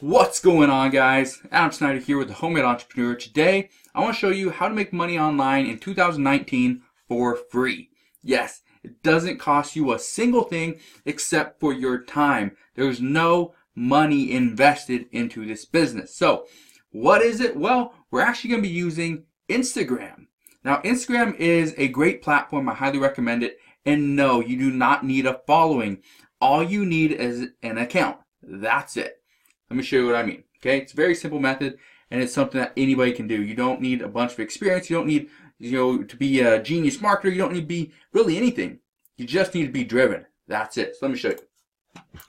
What's going on, guys? Adam Snyder here with the Homemade Entrepreneur. Today, I want to show you how to make money online in 2019 for free. Yes, it doesn't cost you a single thing except for your time. There's no money invested into this business. So, what is it? Well, we're actually going to be using Instagram. Now, Instagram is a great platform. I highly recommend it. And no, you do not need a following. All you need is an account. That's it. Let me show you what I mean. Okay, it's a very simple method, and it's something that anybody can do. You don't need a bunch of experience. You don't need, to be a genius marketer. You don't need to be really anything. You just need to be driven. That's it. So let me show you.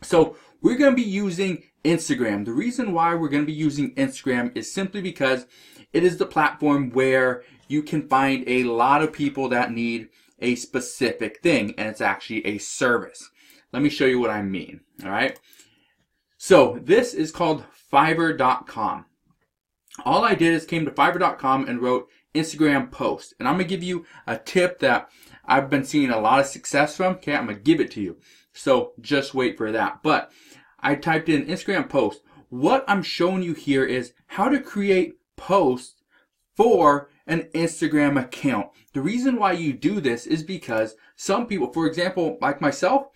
So we're going to be using Instagram. The reason why we're going to be using Instagram is simply because it is the platform where you can find a lot of people that need a specific thing, and it's actually a service. Let me show you what I mean. All right. So this is called Fiverr.com. All I did is came to Fiverr.com and wrote Instagram post. And I'm going to give you a tip that I've been seeing a lot of success from. Okay, I'm going to give it to you. So just wait for that. But I typed in Instagram post. What I'm showing you here is how to create posts for an Instagram account. The reason why you do this is because some people, for example, like myself,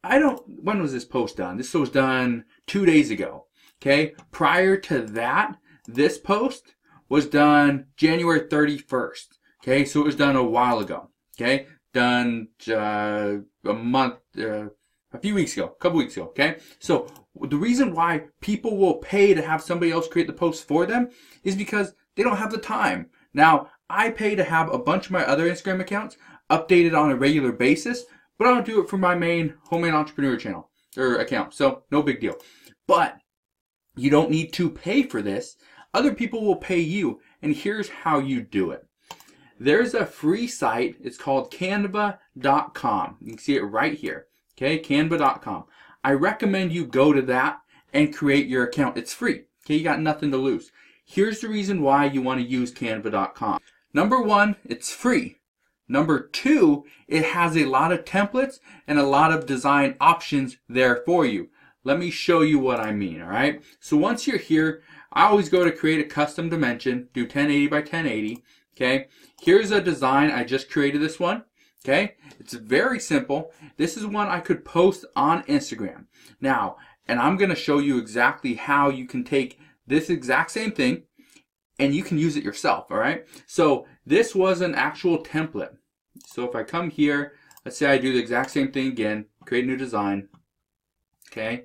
when was this post done? This was done 2 days ago. Okay. Prior to that, this post was done January 31st. Okay. So it was done a while ago. Okay. Done a few weeks ago, a couple weeks ago. Okay. So the reason why people will pay to have somebody else create the post for them is because they don't have the time. Now, I pay to have a bunch of my other Instagram accounts updated on a regular basis, but I don't do it for my main Homemade Entrepreneur channel or account. So no big deal. But you don't need to pay for this. Other people will pay you. And here's how you do it. There's a free site. It's called Canva.com. You can see it right here. Okay, Canva.com. I recommend you go to that and create your account. It's free. Okay, you got nothing to lose. Here's the reason why you want to use Canva.com. Number one, it's free. Number two, it has a lot of templates and a lot of design options there for you. Let me show you what I mean, all right? So once you're here, I always go to create a custom dimension, do 1080 by 1080, okay? Here's a design. I just created this one, okay? It's very simple. This is one I could post on Instagram. Now, and I'm going to show you exactly how you can take this exact same thing and you can use it yourself, all right? So this was an actual template. So if I come here, let's say I do the exact same thing again, create a new design, okay?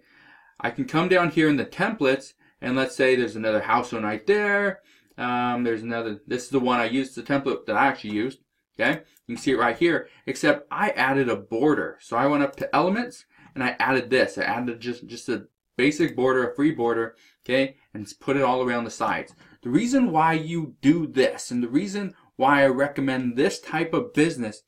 I can come down here in the templates, and let's say there's another house one right there. There's another, this is the one I used, the template that I actually used, okay? You can see it right here, except I added a border. So I went up to elements, and I added this. I added just a basic border, a free border, okay? And put it all around the sides. The reason why you do this, and the reason why I recommend this type of business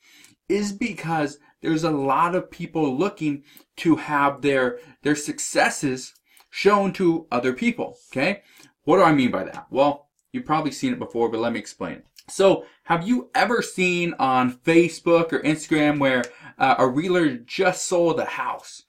is because there's a lot of people looking to have their successes shown to other people, okay? What do I mean by that? Well, you've probably seen it before, but let me explain. So, have you ever seen on Facebook or Instagram where a realtor just sold a house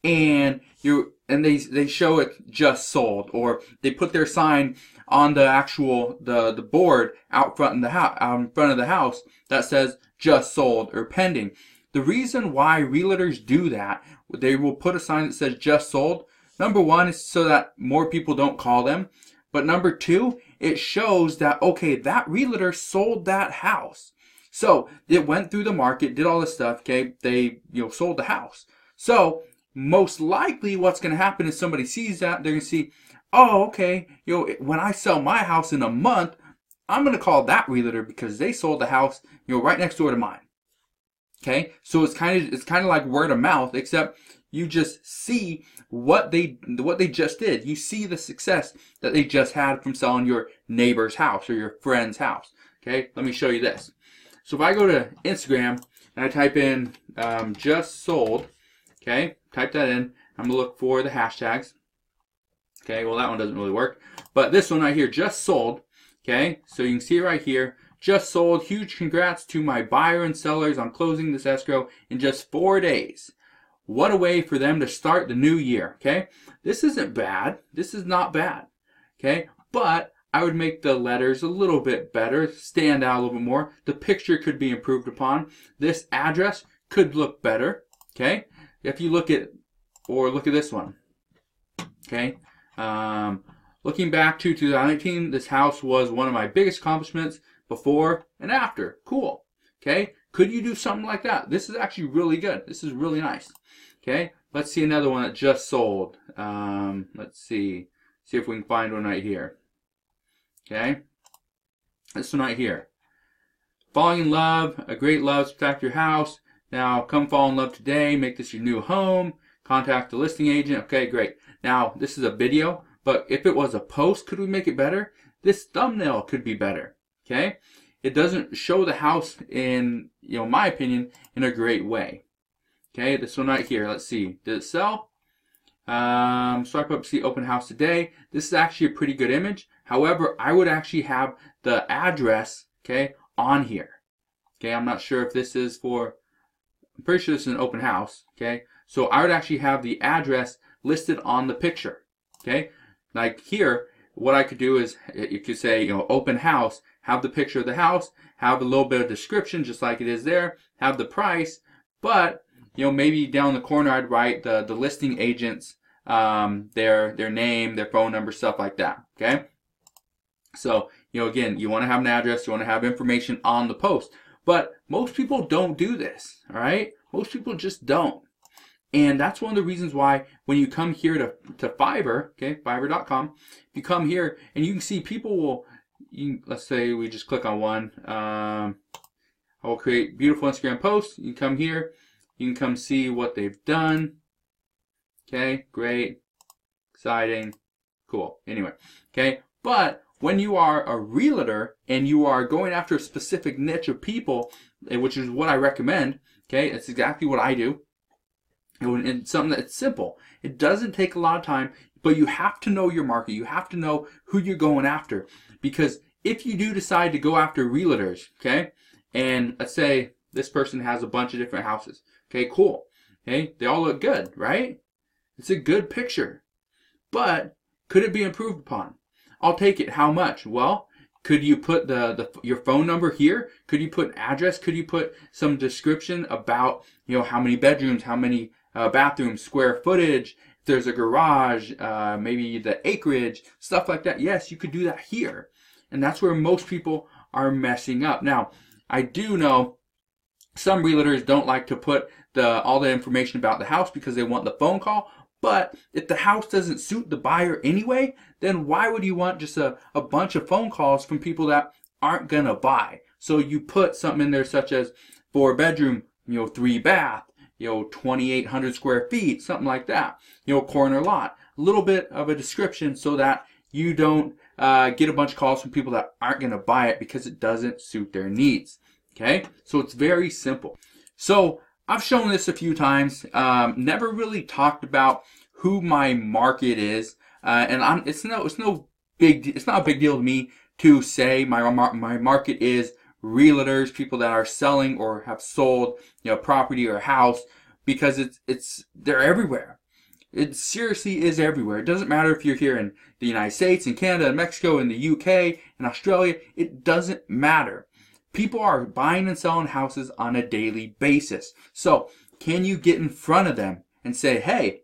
and they show it just sold, or they put their sign on the actual the board out front in the house that says just sold or pending? The reason why realtors do that, they will put a sign that says just sold. Number one is so that more people don't call them. But number two, it shows that, okay, that realtor sold that house. So it went through the market, did all this stuff, okay? They, sold the house. So most likely what's going to happen is somebody sees that, they're going to see, oh, okay, when I sell my house in a month, I'm going to call that realtor because they sold the house, right next door to mine. Okay, so it's kind of like word of mouth, except you just see what they just did. You see the success that they just had from selling your neighbor's house or your friend's house. Okay, let me show you this. So if I go to Instagram and I type in just sold, okay, type that in. I'm gonna look for the hashtags. Okay, well that one doesn't really work, but this one right here, just sold. Okay, so you can see it right here. Just sold. Huge congrats to my buyer and sellers on closing this escrow in just 4 days. what a way for them to start the new year, okay? This isn't bad. This is not bad, okay? But I would make the letters a little bit better, stand out a little bit more. The picture could be improved upon. This address could look better, okay? If you look at this one, okay? Looking back to 2019, this house was one of my biggest accomplishments before and after. Cool, okay? Could you do something like that? This is actually really good. This is really nice, okay? Let's see another one that just sold. Let's see if we can find one right here. Okay, this one right here. Falling in love, a great love, spectacular your house. Now come fall in love today, make this your new home. Contact the listing agent. Okay, great. Now this is a video, but if it was a post, could we make it better? This thumbnail could be better. Okay, it doesn't show the house in, my opinion, in a great way. Okay, this one right here. Let's see. Did it sell? Swipe up to see open house today. This is actually a pretty good image. However, I would actually have the address, okay, on here. Okay, I'm not sure if this is for, I'm pretty sure this is an open house, okay? So I would actually have the address listed on the picture, okay? Like here, what I could do is, you could say, open house, have the picture of the house, have a little bit of description just like it is there, have the price, but maybe down the corner I'd write the listing agent's their name, their phone number, stuff like that. Okay. So again, you want to have an address, you want to have information on the post, but most people don't do this. All right, most people just don't, and that's one of the reasons why when you come here to Fiverr, okay, Fiverr.com, if you come here and you can see people will, let's say we just click on one. I will create beautiful Instagram posts. You come here. You can come see what they've done. Okay, great, exciting, cool. Anyway, okay, but when you are a realtor and you are going after a specific niche of people, which is what I recommend, okay, it's exactly what I do. And it's something that's simple. It doesn't take a lot of time, but you have to know your market. You have to know who you're going after. Because if you do decide to go after realtors, okay, and let's say this person has a bunch of different houses. Okay, cool. Okay, they all look good, right? It's a good picture. But could it be improved upon? I'll take it. How much? Well, could you put your phone number here? Could you put an address? Could you put some description about how many bedrooms, how many bathrooms, square footage, if there's a garage, maybe the acreage, stuff like that? Yes, you could do that here. And that's where most people are messing up. Now, I do know some realtors don't like to put all the information about the house because they want the phone call. But if the house doesn't suit the buyer anyway, then why would you want just a bunch of phone calls from people that aren't going to buy? So you put something in there such as 4-bedroom, 3-bath, 2,800 square feet, something like that. Corner lot. A little bit of a description so that you don't get a bunch of calls from people that aren't going to buy it because it doesn't suit their needs. Okay, so it's very simple. So I've shown this a few times. Never really talked about who my market is, and it's not a big deal to me to say my market is realtors, people that are selling or have sold property or house, because they're everywhere. It seriously is everywhere. It doesn't matter if you're here in the United States, in Canada, in Mexico, in the UK, in Australia. It doesn't matter. People are buying and selling houses on a daily basis. So can you get in front of them and say, hey,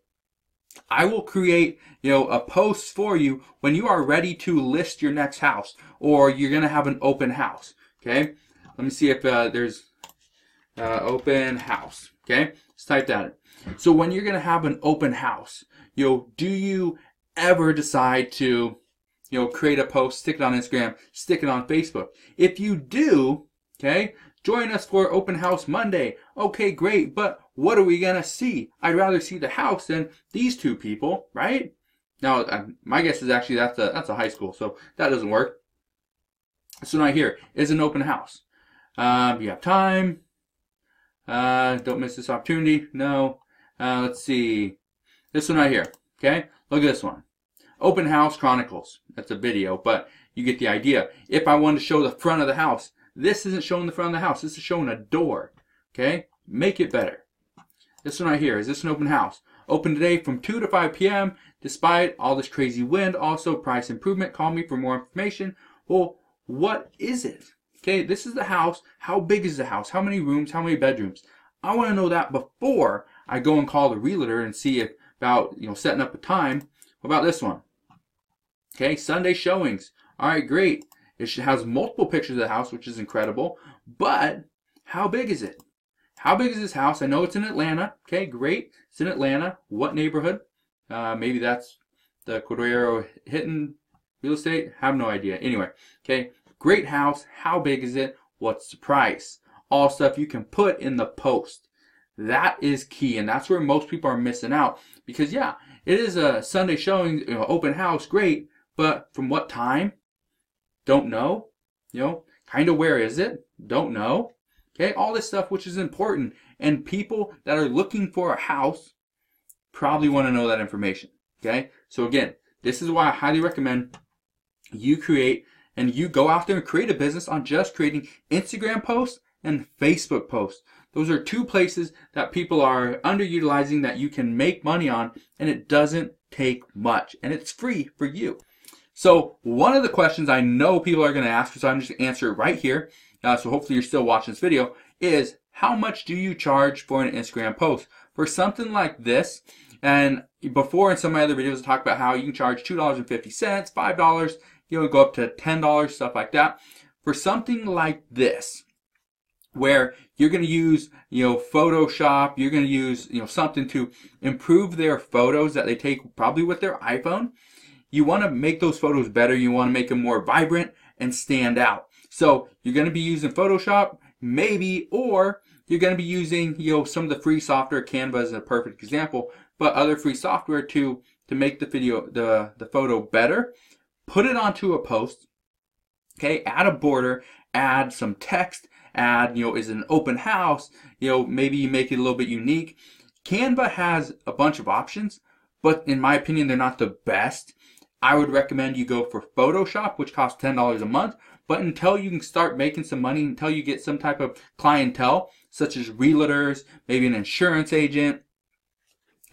I will create a post for you when you are ready to list your next house, or you're going to have an open house. Okay, let me see if there's open house. Okay, let's type that in. So when you're going to have an open house, do you ever decide to create a post, stick it on Instagram, stick it on Facebook? If you do, okay, join us for Open House Monday. Okay, great, but what are we going to see? I'd rather see the house than these two people, right? Now, my guess is actually that's a high school, so that doesn't work. So right here is an open house. You have time. Don't miss this opportunity. No. Let's see. This one right here, okay? Look at this one. Open House Chronicles. That's a video, but you get the idea. If I wanted to show the front of the house, this isn't showing the front of the house. This is showing a door. Okay? Make it better. This one right here, is this an open house? Open today from 2 to 5 p.m. Despite all this crazy wind, also price improvement. Call me for more information. Well, what is it? Okay, this is the house. How big is the house? How many rooms? How many bedrooms? I want to know that before I go and call the realtor and see if about setting up a time. What about this one? Okay, Sunday showings. All right, great. It has multiple pictures of the house, which is incredible. But how big is it? How big is this house? I know it's in Atlanta. Okay, great. It's in Atlanta. What neighborhood? Maybe that's the Cordero Hitton real estate. Have no idea. Anyway, okay, great house. How big is it? What's the price? All stuff you can put in the post. That is key, and that's where most people are missing out. Because yeah, it is a Sunday showing, open house, great. But from what time? Don't know. Kind of where is it? Don't know. Okay, all this stuff which is important. And people that are looking for a house probably want to know that information. Okay, so again, this is why I highly recommend you create and you go out there and create a business on just creating Instagram posts and Facebook posts. Those are two places that people are underutilizing that you can make money on, and it doesn't take much, and it's free for you. So one of the questions I know people are going to ask, so I'm just going to answer it right here, so hopefully you're still watching this video, is how much do you charge for an Instagram post? For something like this, and before in some of my other videos I talked about how you can charge $2.50, $5, go up to $10, stuff like that. For something like this, where you're going to use, Photoshop, you're going to use, something to improve their photos that they take probably with their iPhone. You want to make those photos better. You want to make them more vibrant and stand out. So you're going to be using Photoshop, maybe, or you're going to be using, some of the free software. Canva is a perfect example, but other free software to make the video, the photo better. Put it onto a post. Okay, add a border, add some text, add, is it an open house? Maybe you make it a little bit unique. Canva has a bunch of options, but in my opinion, they're not the best. I would recommend you go for Photoshop, which costs $10 a month. But until you can start making some money, until you get some type of clientele, such as realtors, maybe an insurance agent,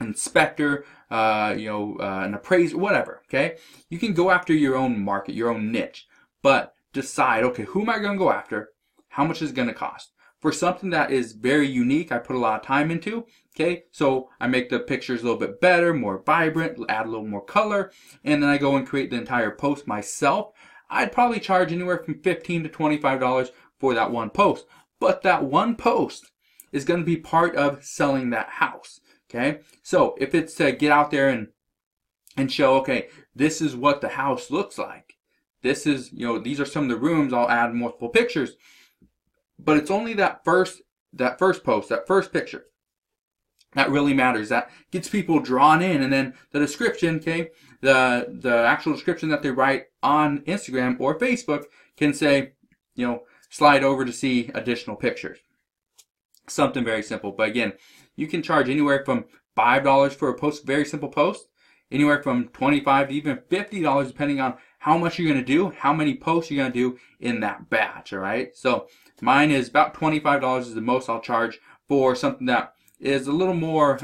inspector, an appraiser, whatever, okay? You can go after your own market, your own niche, but decide, okay, who am I going to go after? How much is it going to cost? For something that is very unique, I put a lot of time into, okay? So I make the pictures a little bit better, more vibrant, add a little more color, and then I go and create the entire post myself. I'd probably charge anywhere from $15 to $25 for that one post. But that one post is going to be part of selling that house, okay? So if it's to get out there and show, okay, this is what the house looks like. This is, these are some of the rooms. I'll add multiple pictures. But it's only that first post, that first picture, that really matters. That gets people drawn in, and then the description, okay, the actual description that they write on Instagram or Facebook can say, slide over to see additional pictures. Something very simple. But again, you can charge anywhere from $5 for a post, very simple post, anywhere from $25 to even $50 depending on how much you're going to do, how many posts you're going to do in that batch, all right? So mine is about $25 is the most I'll charge for something that is a little more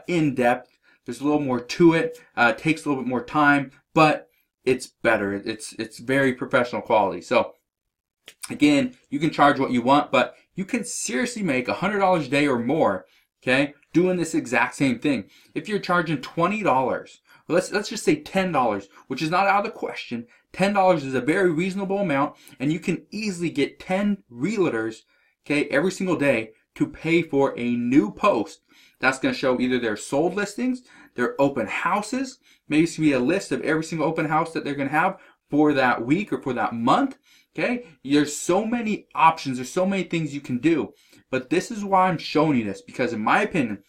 in-depth. There's a little more to it. Takes a little bit more time, but it's better. It's very professional quality. So again, you can charge what you want, but you can seriously make $100 a day or more, okay, doing this exact same thing. If you're charging $20, let's just say $10, which is not out of the question. $10 is a very reasonable amount, and you can easily get 10 realtors, okay, every single day to pay for a new post. That's going to show either their sold listings, their open houses, maybe it's going to be a list of every single open house that they're going to have for that week or for that month. Okay, there's so many options, there's so many things you can do, but this is why I'm showing you this, because in my opinion,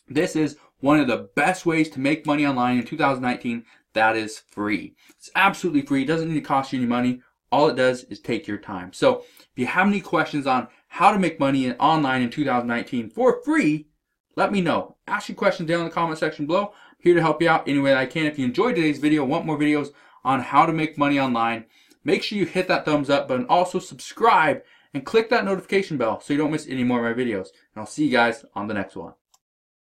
this is one of the best ways to make money online in 2019 that is free. It's absolutely free. It doesn't need to cost you any money. All it does is take your time. So if you have any questions on how to make money online in 2019 for free, let me know. Ask your questions down in the comment section below. I'm here to help you out any way that I can. If you enjoyed today's video, want more videos on how to make money online, make sure you hit that thumbs up button. Also subscribe and click that notification bell so you don't miss any more of my videos. And I'll see you guys on the next one.